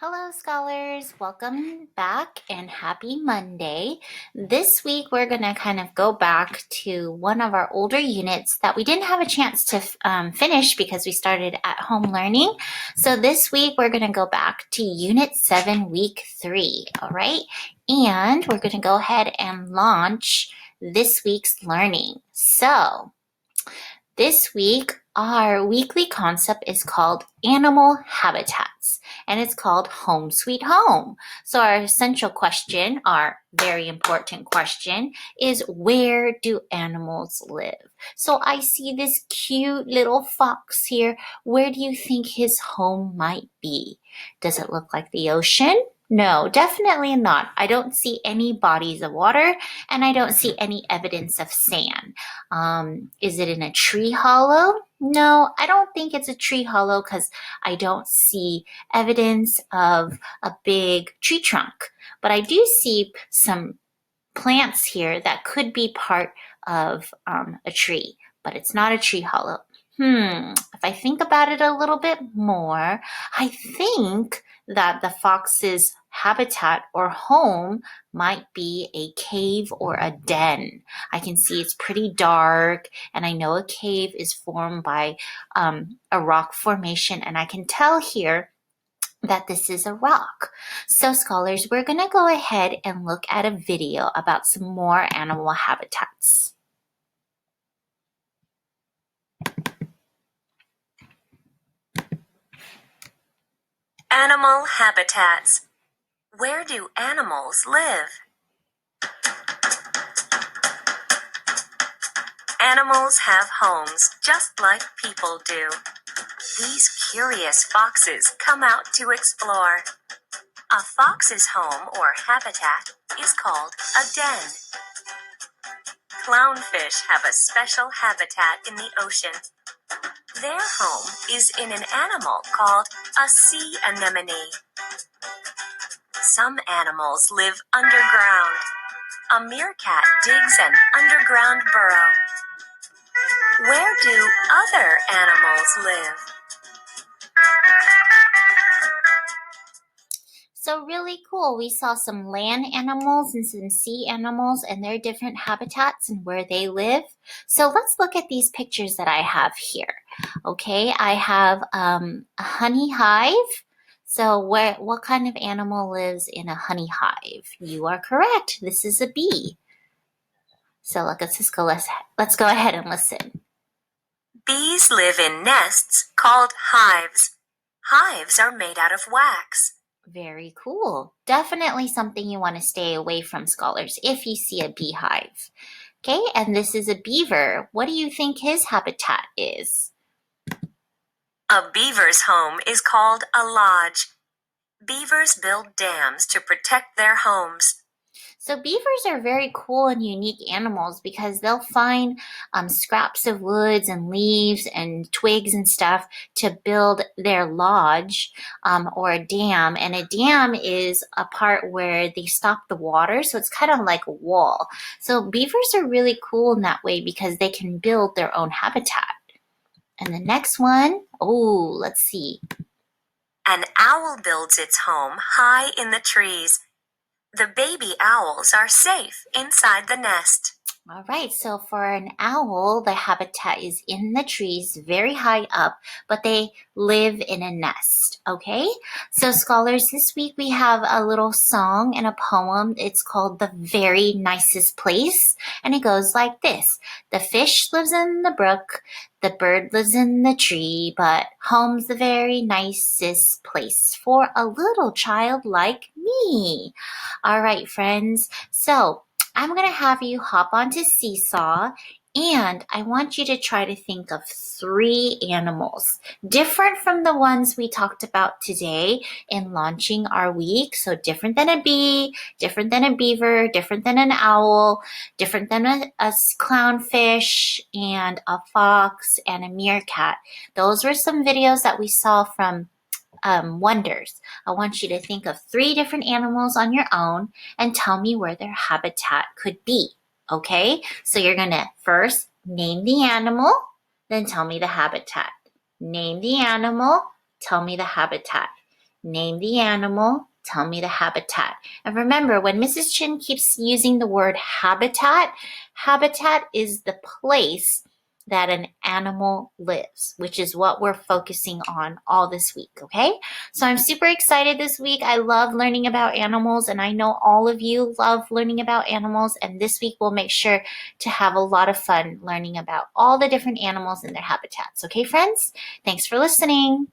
Hello, scholars. Welcome back and happy Monday. This week, we're going to kind of go back to one of our older units that we didn't have a chance to finish because we started at home learning. So this week, we're going to go back to Unit 7, Week 3, all right? And we're going to go ahead and launch this week's learning. So this week, our weekly concept is called animal habitats, and it's called Home Sweet Home. So our essential question, our very important question, is where do animals live? So I see this cute little fox here. Where do you think his home might be? Does it look like the ocean? No, definitely not. I don't see any bodies of water, and I don't see any evidence of sand. Is it in a tree hollow? No, I don't think it's a tree hollow because I don't see evidence of a big tree trunk. But I do see some plants here that could be part of a tree, but it's not a tree hollow. If I think about it a little bit more, I think that the fox's habitat or home might be a cave or a den. I can see it's pretty dark, and I know a cave is formed by a rock formation, and I can tell here that this is a rock. So scholars, we're going to go ahead and look at a video about some more animal habitats. Animal habitats. Where do animals live? Animals have homes just like people do. These curious foxes come out to explore. A fox's home or habitat is called a den. Clownfish have a special habitat in the ocean. Their home is in an animal called a sea anemone. Some animals live underground. A meerkat digs an underground burrow. Where do other animals live? So really cool. We saw some land animals and some sea animals and their different habitats and where they live. So let's look at these pictures that I have here. Okay, I have a honey hive. So what kind of animal lives in a honey hive? You are correct. This is a bee. So let's go ahead and listen. Bees live in nests called hives. Hives are made out of wax. Very cool. Definitely something you want to stay away from, scholars, if you see a beehive. Okay, and this is a beaver. What do you think his habitat is? A beaver's home is called a lodge. Beavers build dams to protect their homes. So beavers are very cool and unique animals because they'll find scraps of woods and leaves and twigs and stuff to build their lodge or a dam. And a dam is a part where they stop the water, so it's kind of like a wall. So beavers are really cool in that way because they can build their own habitat. And the next one, let's see. An owl builds its home high in the trees. The baby owls are safe inside the nest. All right, so for an owl, the habitat is in the trees very high up, but they live in a nest, okay? So scholars, this week we have a little song and a poem. It's called The Very Nicest Place, and it goes like this. The fish lives in the brook, the bird lives in the tree, but home's the very nicest place for a little child like me. All right, friends, so I'm going to have you hop onto Seesaw, and I want you to try to think of 3 animals, different from the ones we talked about today in launching our week. So different than a bee, different than a beaver, different than an owl, different than a clownfish, and a fox, and a meerkat. Those were some videos that we saw from Wonders. I want you to think of 3 different animals on your own and tell me where their habitat could be. Okay, so you're going to first name the animal, then tell me the habitat. Name the animal, tell me the habitat. name the animal, tell me the habitat. And remember, when Mrs. Chin keeps using the word habitat, habitat is the place that an animal lives, which is what we're focusing on all this week, okay? So I'm super excited this week. I love learning about animals, and I know all of you love learning about animals, and this week we'll make sure to have a lot of fun learning about all the different animals and their habitats, okay, friends? Thanks for listening.